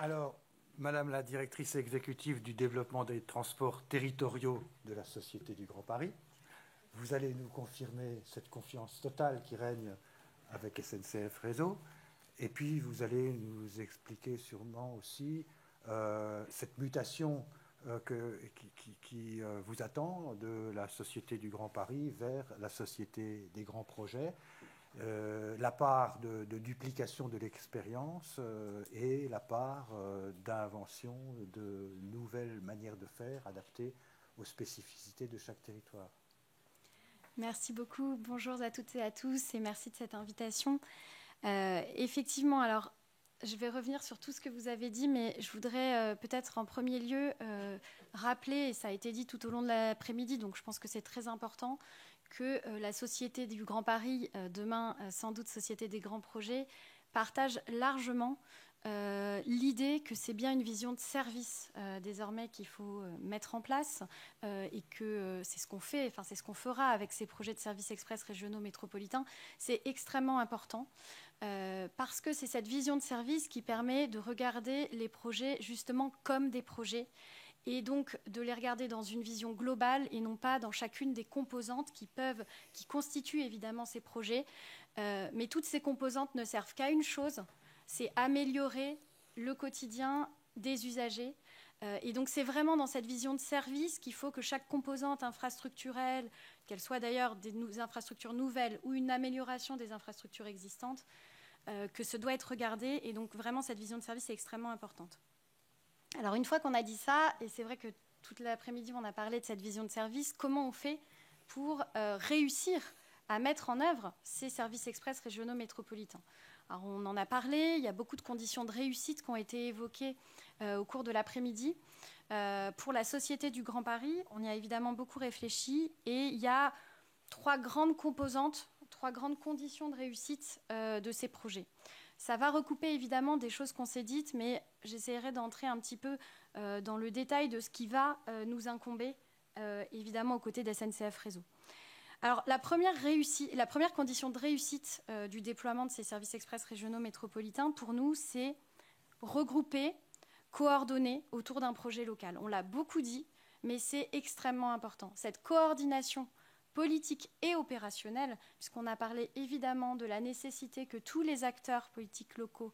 Alors, Madame la directrice exécutive du développement des transports territoriaux de la Société du Grand Paris, vous allez nous confirmer cette confiance totale qui règne avec SNCF Réseau, et puis vous allez nous expliquer sûrement aussi cette mutation qui vous attend de la Société du Grand Paris vers la Société des grands projets, la part de duplication de l'expérience et la part d'invention de nouvelles manières de faire adaptées aux spécificités de chaque territoire. Merci beaucoup. Bonjour à toutes et à tous et merci de cette invitation. Effectivement, alors je vais revenir sur tout ce que vous avez dit, mais je voudrais peut-être en premier lieu rappeler, et ça a été dit tout au long de l'après-midi, donc je pense que c'est très important, que la Société du Grand Paris, demain sans doute Société des grands projets, partage largement l'idée que c'est bien une vision de service désormais qu'il faut mettre en place et que c'est ce qu'on fait, enfin c'est ce qu'on fera avec ces projets de services express régionaux métropolitains. C'est extrêmement important parce que c'est cette vision de service qui permet de regarder les projets justement comme des projets et donc de les regarder dans une vision globale et non pas dans chacune des composantes qui constituent évidemment ces projets. Mais toutes ces composantes ne servent qu'à une chose, c'est améliorer le quotidien des usagers. Et donc c'est vraiment dans cette vision de service qu'il faut que chaque composante infrastructurelle, qu'elle soit d'ailleurs des infrastructures nouvelles ou une amélioration des infrastructures existantes, que ce doit être regardé. Et donc vraiment cette vision de service est extrêmement importante. Alors une fois qu'on a dit ça, et c'est vrai que toute l'après-midi on a parlé de cette vision de service, comment on fait pour réussir à mettre en œuvre ces services express régionaux métropolitains? Alors on en a parlé, il y a beaucoup de conditions de réussite qui ont été évoquées au cours de l'après-midi. Pour la Société du Grand Paris, on y a évidemment beaucoup réfléchi et il y a trois grandes composantes, trois grandes conditions de réussite de ces projets. Ça va recouper évidemment des choses qu'on s'est dites, mais j'essaierai d'entrer un petit peu dans le détail de ce qui va nous incomber, évidemment aux côtés d'SNCF Réseau. Alors la première condition de réussite du déploiement de ces services express régionaux métropolitains, pour nous, c'est regrouper, coordonner autour d'un projet local. On l'a beaucoup dit, mais c'est extrêmement important. Cette coordination politique et opérationnelle, puisqu'on a parlé évidemment de la nécessité que tous les acteurs politiques locaux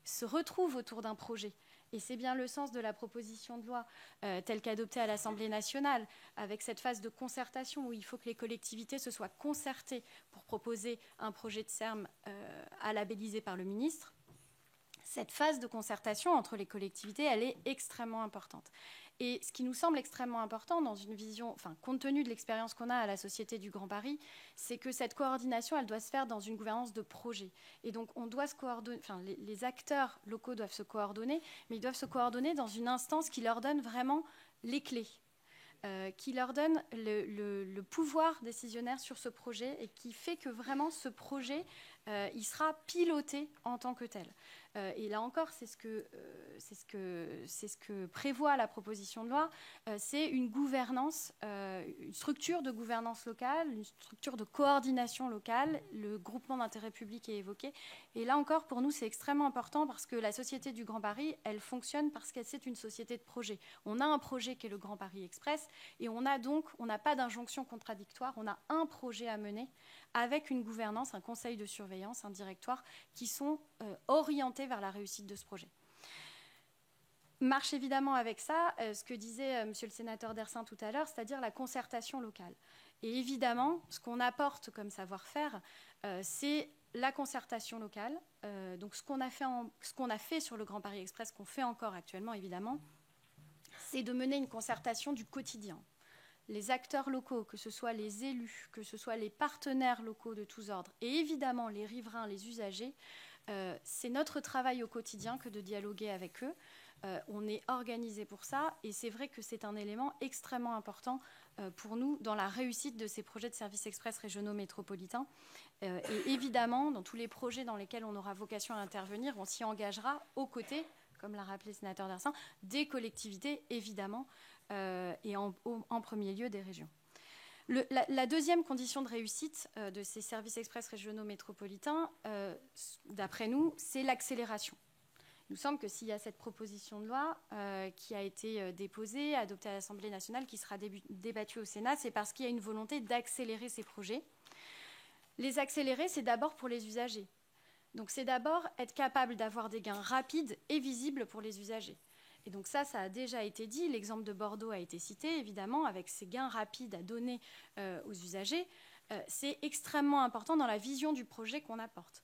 se retrouvent autour d'un projet. Et c'est bien le sens de la proposition de loi telle qu'adoptée à l'Assemblée nationale, avec cette phase de concertation où il faut que les collectivités se soient concertées pour proposer un projet de SERM à labelliser par le ministre. Cette phase de concertation entre les collectivités, elle est extrêmement importante. Et ce qui nous semble extrêmement important dans une vision, enfin, compte tenu de l'expérience qu'on a à la Société du Grand Paris, c'est que cette coordination, elle doit se faire dans une gouvernance de projet. Et donc, on doit se coordonner, enfin, les acteurs locaux doivent se coordonner, mais ils doivent se coordonner dans une instance qui leur donne vraiment les clés. Qui leur donne le pouvoir décisionnaire sur ce projet et qui fait que vraiment ce projet, il sera piloté en tant que tel. Et là encore, c'est ce que prévoit la proposition de loi, c'est une gouvernance, une structure de gouvernance locale, une structure de coordination locale, le groupement d'intérêt public est évoqué. Et là encore, pour nous, c'est extrêmement important parce que la Société du Grand Paris, elle fonctionne parce que c'est une société de projet. On a un projet qui est le Grand Paris Express et on n'a pas d'injonction contradictoire, on a un projet à mener avec une gouvernance, un conseil de surveillance, un directoire qui sont orientés vers la réussite de ce projet. Marche évidemment avec ça ce que disait monsieur le sénateur Dersin tout à l'heure, c'est-à-dire la concertation locale. Et évidemment, ce qu'on apporte comme savoir-faire, c'est la concertation locale. Donc ce qu'on a fait sur le Grand Paris Express, qu'on fait encore actuellement évidemment, c'est de mener une concertation du quotidien. Les acteurs locaux, que ce soit les élus, que ce soit les partenaires locaux de tous ordres, et évidemment les riverains, les usagers, c'est notre travail au quotidien que de dialoguer avec eux. On est organisé pour ça, et c'est vrai que c'est un élément extrêmement important pour nous dans la réussite de ces projets de services express régionaux métropolitains. Et évidemment, dans tous les projets dans lesquels on aura vocation à intervenir, on s'y engagera aux côtés, comme l'a rappelé le sénateur Dersin, des collectivités, évidemment, et en premier lieu des régions. La deuxième condition de réussite de ces services express régionaux métropolitains, d'après nous, c'est l'accélération. Il nous semble que s'il y a cette proposition de loi qui a été déposée, adoptée à l'Assemblée nationale, qui sera débattue au Sénat, c'est parce qu'il y a une volonté d'accélérer ces projets. Les accélérer, c'est d'abord pour les usagers. Donc c'est d'abord être capable d'avoir des gains rapides et visibles pour les usagers. Et donc ça a déjà été dit. L'exemple de Bordeaux a été cité, évidemment, avec ces gains rapides à donner aux usagers. C'est extrêmement important dans la vision du projet qu'on apporte.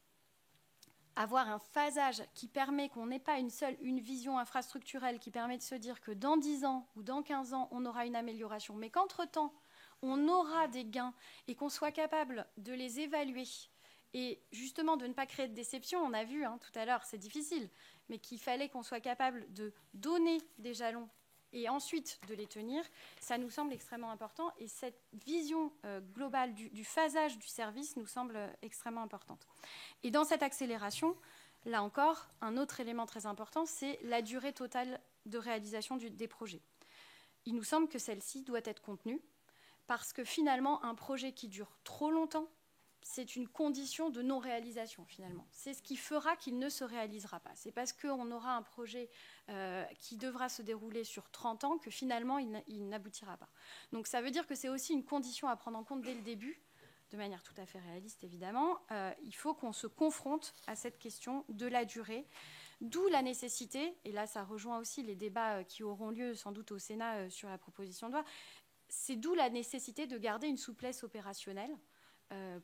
Avoir un phasage qui permet qu'on n'ait pas une vision infrastructurelle qui permet de se dire que dans 10 ans ou dans 15 ans, on aura une amélioration, mais qu'entre-temps, on aura des gains et qu'on soit capable de les évaluer et justement de ne pas créer de déception. On a vu tout à l'heure, c'est difficile, mais qu'il fallait qu'on soit capable de donner des jalons et ensuite de les tenir, ça nous semble extrêmement important. Et cette vision globale du phasage du service nous semble extrêmement importante. Et dans cette accélération, là encore, un autre élément très important, c'est la durée totale de réalisation des projets. Il nous semble que celle-ci doit être contenue, parce que finalement, un projet qui dure trop longtemps, c'est une condition de non-réalisation, finalement. C'est ce qui fera qu'il ne se réalisera pas. C'est parce qu'on aura un projet qui devra se dérouler sur 30 ans que finalement, il n'aboutira pas. Donc ça veut dire que c'est aussi une condition à prendre en compte dès le début, de manière tout à fait réaliste, évidemment. Il faut qu'on se confronte à cette question de la durée, d'où la nécessité, et là ça rejoint aussi les débats qui auront lieu sans doute au Sénat sur la proposition de loi, c'est d'où la nécessité de garder une souplesse opérationnelle.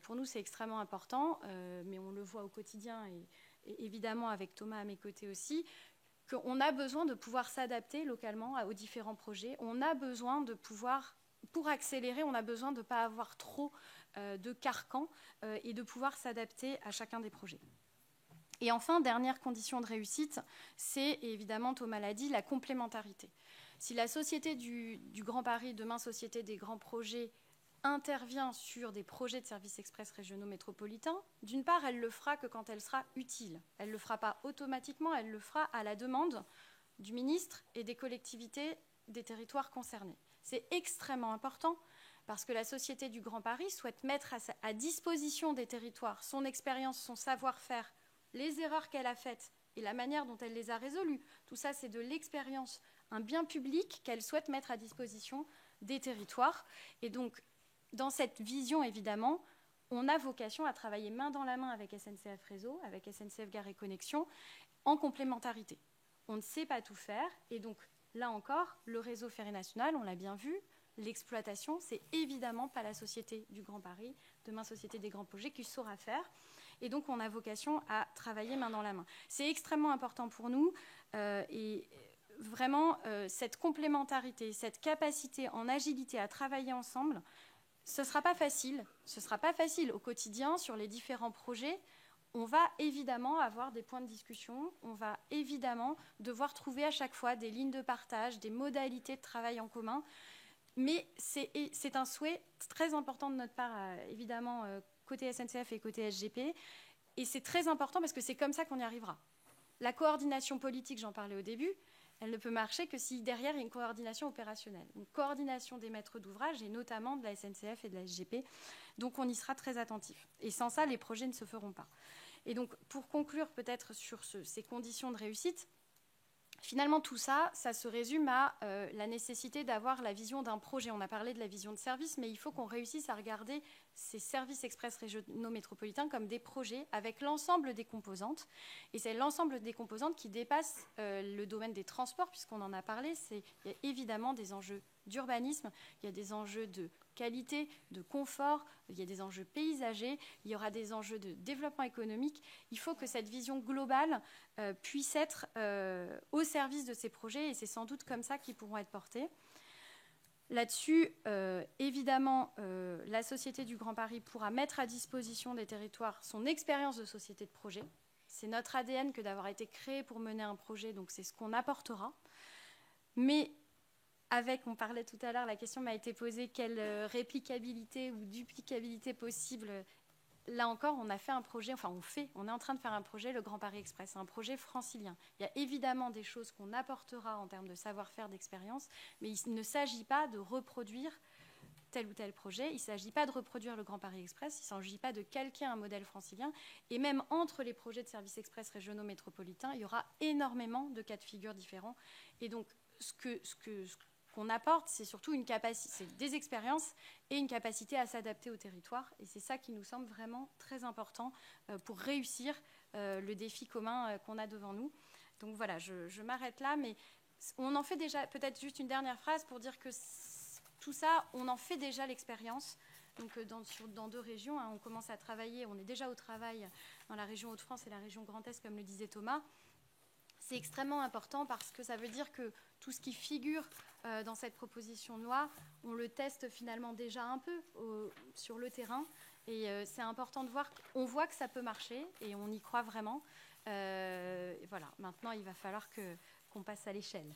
Pour nous, c'est extrêmement important, mais on le voit au quotidien et évidemment avec Thomas à mes côtés aussi, qu'on a besoin de pouvoir s'adapter localement aux différents projets. On a besoin de pouvoir, pour accélérer, on a besoin de ne pas avoir trop de carcans et de pouvoir s'adapter à chacun des projets. Et enfin, dernière condition de réussite, c'est évidemment, Thomas l'a dit, la complémentarité. Si la Société du Grand Paris, demain Société des grands projets, intervient sur des projets de services express régionaux métropolitains, d'une part, elle le fera que quand elle sera utile. Elle ne le fera pas automatiquement, elle le fera à la demande du ministre et des collectivités des territoires concernés. C'est extrêmement important parce que la Société du Grand Paris souhaite mettre à disposition des territoires son expérience, son savoir-faire, les erreurs qu'elle a faites et la manière dont elle les a résolues. Tout ça, c'est de l'expérience, un bien public qu'elle souhaite mettre à disposition des territoires. Et donc, dans cette vision, évidemment, on a vocation à travailler main dans la main avec SNCF Réseau, avec SNCF Gare et Connexion, en complémentarité. On ne sait pas tout faire, et donc, là encore, le réseau ferré national, on l'a bien vu, l'exploitation, c'est évidemment pas la Société du Grand Paris, demain Société des grands projets, qui saura faire. Et donc, on a vocation à travailler main dans la main. C'est extrêmement important pour nous, et vraiment, cette complémentarité, cette capacité en agilité à travailler ensemble, ce ne sera pas facile. Ce ne sera pas facile au quotidien sur les différents projets. On va évidemment avoir des points de discussion. On va évidemment devoir trouver à chaque fois des lignes de partage, des modalités de travail en commun. Mais c'est un souhait très important de notre part, évidemment, côté SNCF et côté SGP. Et c'est très important parce que c'est comme ça qu'on y arrivera. La coordination politique, j'en parlais au début, elle ne peut marcher que si derrière il y a une coordination opérationnelle, une coordination des maîtres d'ouvrage et notamment de la SNCF et de la SGP. Donc on y sera très attentif. Et sans ça, les projets ne se feront pas. Et donc pour conclure peut-être sur ces conditions de réussite, finalement tout ça, ça se résume à la nécessité d'avoir la vision d'un projet. On a parlé de la vision de service, mais il faut qu'on réussisse à regarder ces services express régionaux métropolitains comme des projets avec l'ensemble des composantes. Et c'est l'ensemble des composantes qui dépasse le domaine des transports, puisqu'on en a parlé. Il y a évidemment des enjeux d'urbanisme, il y a des enjeux de qualité, de confort, il y a des enjeux paysagers, il y aura des enjeux de développement économique. Il faut que cette vision globale puisse être au service de ces projets, et c'est sans doute comme ça qu'ils pourront être portés. Là-dessus, évidemment, la Société du Grand Paris pourra mettre à disposition des territoires son expérience de société de projet. C'est notre ADN que d'avoir été créé pour mener un projet, donc c'est ce qu'on apportera. Mais on parlait tout à l'heure, la question m'a été posée, quelle réplicabilité ou duplicabilité possible. Là encore, on a fait un projet, on est en train de faire un projet, le Grand Paris Express, un projet francilien. Il y a évidemment des choses qu'on apportera en termes de savoir-faire, d'expérience, mais il ne s'agit pas de reproduire tel ou tel projet. Il ne s'agit pas de reproduire le Grand Paris Express, il ne s'agit pas de calquer un modèle francilien. Et même entre les projets de services express régionaux métropolitains, il y aura énormément de cas de figure différents. Et donc, ce qu'on apporte, c'est surtout une capacité, c'est des expériences et une capacité à s'adapter au territoire. Et c'est ça qui nous semble vraiment très important pour réussir le défi commun qu'on a devant nous. Donc voilà, je m'arrête là, mais on en fait déjà, peut-être juste une dernière phrase pour dire que tout ça, on en fait déjà l'expérience. Donc dans 2 régions, on commence à travailler, on est déjà au travail dans la région Hauts-de-France et la région Grand Est, comme le disait Thomas. C'est extrêmement important parce que ça veut dire que tout ce qui figure dans cette proposition de loi, on le teste finalement déjà un peu sur le terrain. Et c'est important de voir, on voit que ça peut marcher et on y croit vraiment. Voilà, maintenant il va falloir qu'on passe à l'échelle.